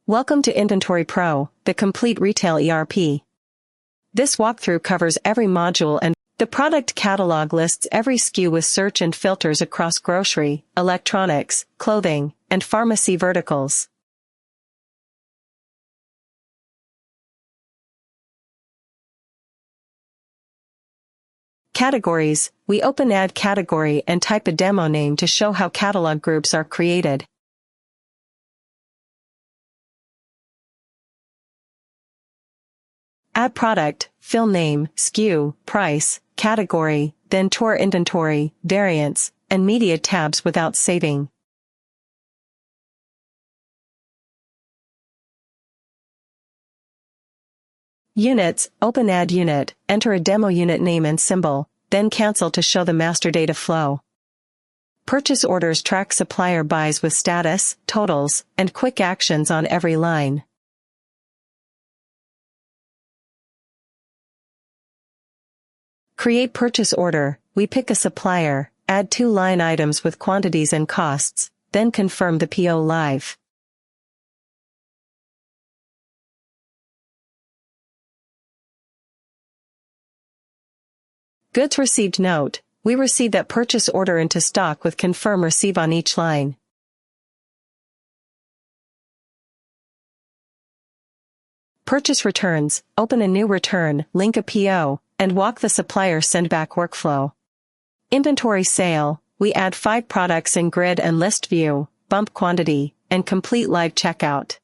Welcome to Inventory Pro, the complete retail ERP. This walkthrough covers every module and the product catalog lists every SKU with search and filters across grocery, electronics, clothing, and pharmacy verticals. Categories. We open Add Category and type a demo name to show how catalog groups are created. Add product, fill name, SKU, price, category, then tour inventory, variants, and media tabs without saving. Units, open Add Unit, enter a demo unit name and symbol, then cancel to show the master data flow. Purchase orders track supplier buys with status, totals, and quick actions on every line. Create purchase order. We pick a supplier, add 2 line items with quantities and costs, then confirm the PO live. Goods received note. We receive that purchase order into stock with confirm receive on each line. Purchase returns. Open a new return, link a PO, and walk the supplier send-back workflow. Inventory sale. We add 5 products in grid and list view, bump quantity, and complete live checkout.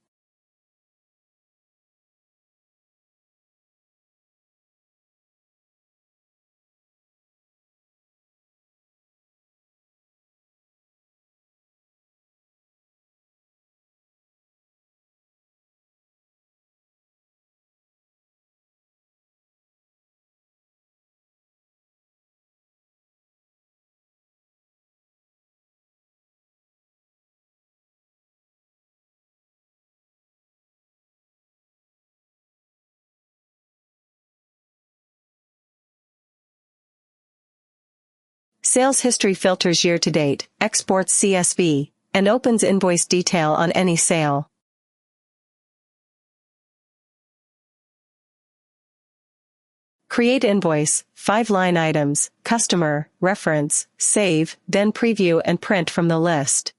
Sales history filters year to date, exports CSV, and opens invoice detail on any sale. Create invoice, 5 line items, customer, reference, save, then preview and print from the list.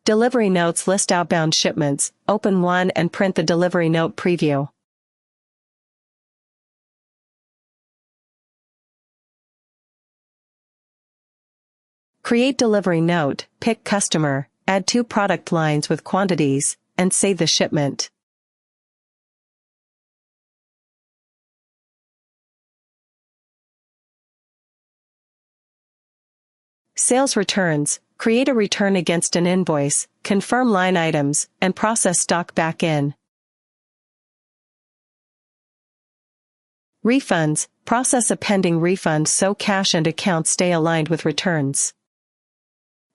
Delivery notes list outbound shipments, open one and print the delivery note preview. Create delivery note, pick customer, add 2 product lines with quantities, and save the shipment. Sales returns. Create a return against an invoice, confirm line items, and process stock back in. Refunds. Process a pending refund so cash and account stay aligned with returns.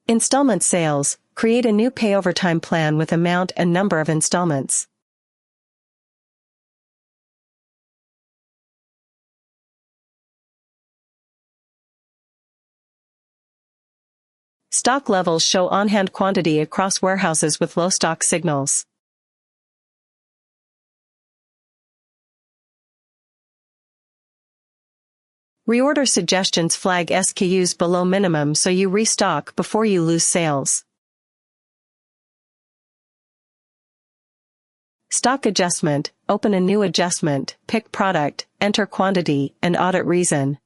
Installment sales. Create a new pay over time plan with amount and number of installments. Stock levels show on-hand quantity across warehouses with low stock signals. Reorder suggestions flag SKUs below minimum so you restock before you lose sales. Stock adjustment. Open a new adjustment, pick product, enter quantity, and audit reason.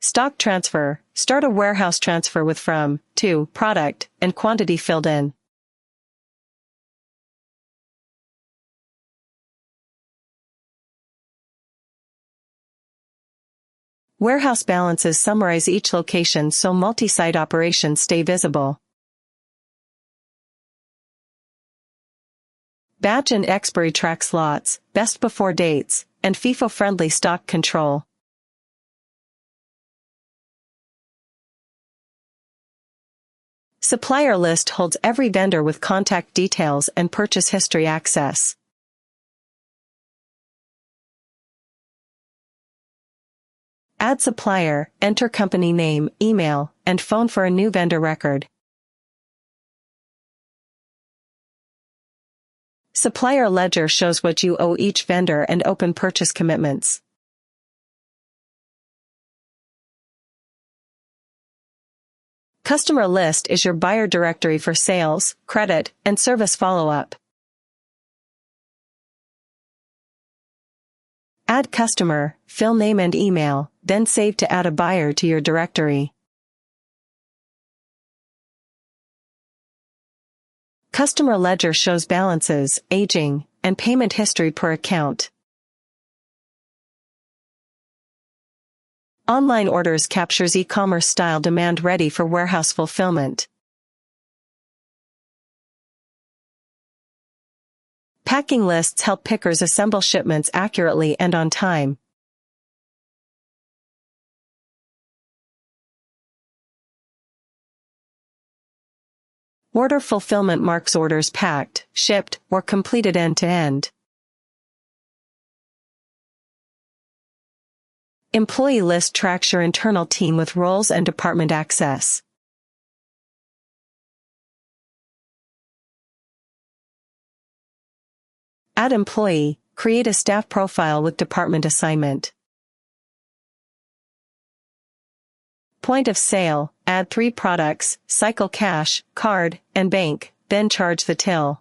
Stock transfer. Start a warehouse transfer with from, to, product, and quantity filled in. Warehouse balances summarize each location so multi-site operations stay visible. Batch and expiry track slots, best before dates, and FIFO-friendly stock control. Supplier list holds every vendor with contact details and purchase history access. Add supplier, enter company name, email, and phone for a new vendor record. Supplier ledger shows what you owe each vendor and open purchase commitments. Customer list is your buyer directory for sales, credit, and service follow-up. Add customer, fill name and email, then save to add a buyer to your directory. Customer ledger shows balances, aging, and payment history per account. Online orders captures e-commerce style demand ready for warehouse fulfillment. Packing lists help pickers assemble shipments accurately and on time. Order fulfillment marks orders packed, shipped, or completed end-to-end. Employee list tracks your internal team with roles and department access. Add employee, create a staff profile with department assignment. Point of sale, add 3 products, cycle cash, card, and bank, then charge the till.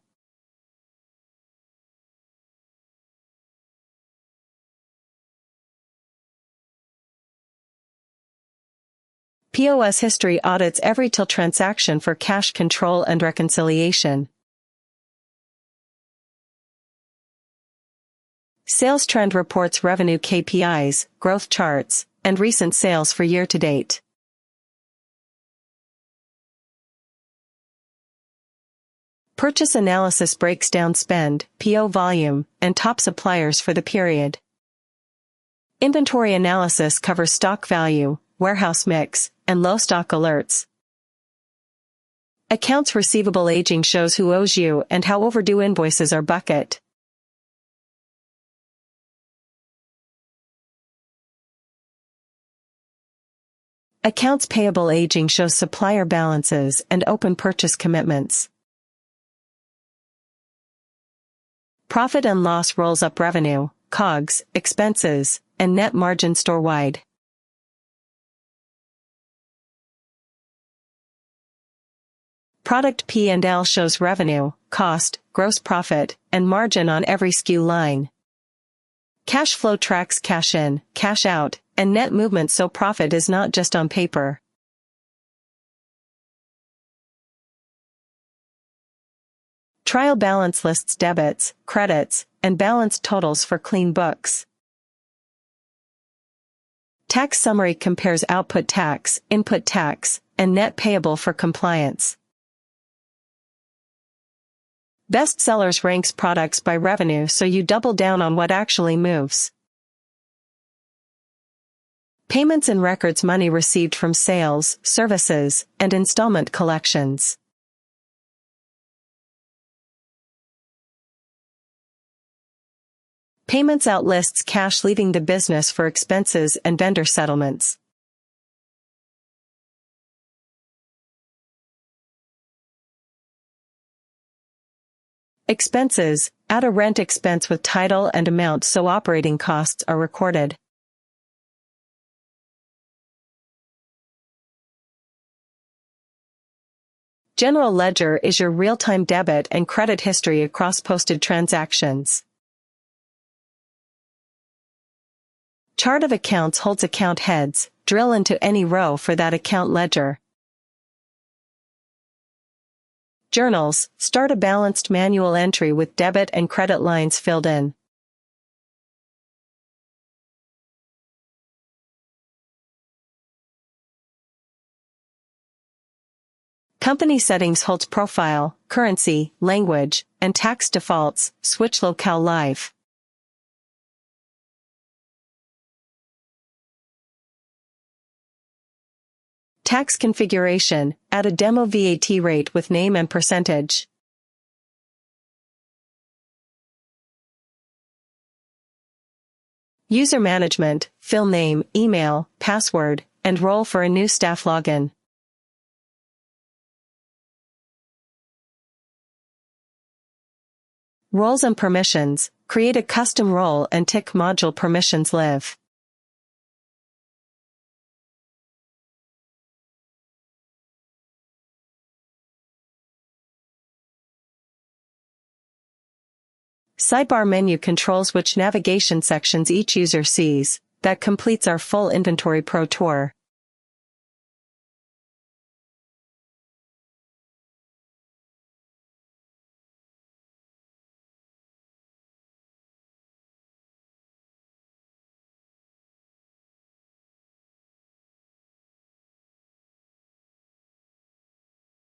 POS history audits every till transaction for cash control and reconciliation. Sales trend reports revenue KPIs, growth charts, and recent sales for year-to-date. Purchase analysis breaks down spend, PO volume, and top suppliers for the period. Inventory analysis covers stock value, warehouse mix, and low stock alerts. Accounts receivable aging shows who owes you and how overdue invoices are bucket. Accounts payable aging shows supplier balances and open purchase commitments. Profit and loss rolls up revenue, COGS, expenses, and net margin store-wide. Product P&L shows revenue, cost, gross profit, and margin on every SKU line. Cash flow tracks cash in, cash out, and net movement so profit is not just on paper. Trial balance lists debits, credits, and balance totals for clean books. Tax summary compares output tax, input tax, and net payable for compliance. Best sellers ranks products by revenue so you double down on what actually moves. Payments and records money received from sales, services, and installment collections. Payments out lists cash leaving the business for expenses and vendor settlements. Expenses, add a rent expense with title and amount so operating costs are recorded. General ledger is your real-time debit and credit history across posted transactions. Chart of accounts holds account heads, drill into any row for that account ledger. Journals, start a balanced manual entry with debit and credit lines filled in. Company settings holds profile, currency, language, and tax defaults, switch locale live. Tax configuration, add a demo VAT rate with name and percentage. User management, fill name, email, password, and role for a new staff login. Roles and permissions, create a custom role and tick module permissions live. Sidebar menu controls which navigation sections each user sees. That completes our full Inventory Pro tour.